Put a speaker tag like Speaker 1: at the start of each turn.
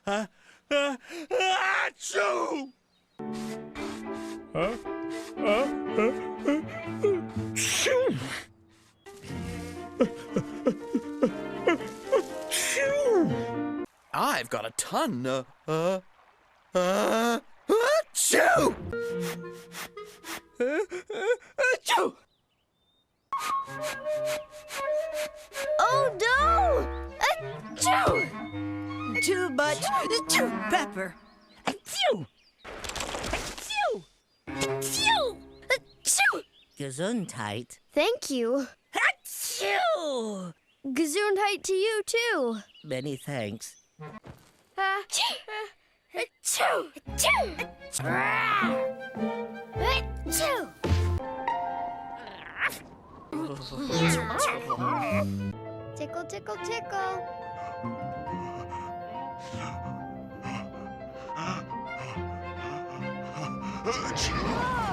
Speaker 1: Achoo! I've got a ton. Achoo! Achoo!
Speaker 2: Oh no! Achoo!
Speaker 3: Too much pepper.
Speaker 2: Achoo! Achoo! Achoo! Achoo!
Speaker 3: Gesundheit.
Speaker 2: Thank you.
Speaker 3: Achoo!
Speaker 2: Gesundheit to you too.
Speaker 3: Many thanks.
Speaker 2: Achoo! Achoo! Achoo! Tickle, tickle, tickle.
Speaker 1: Achoo!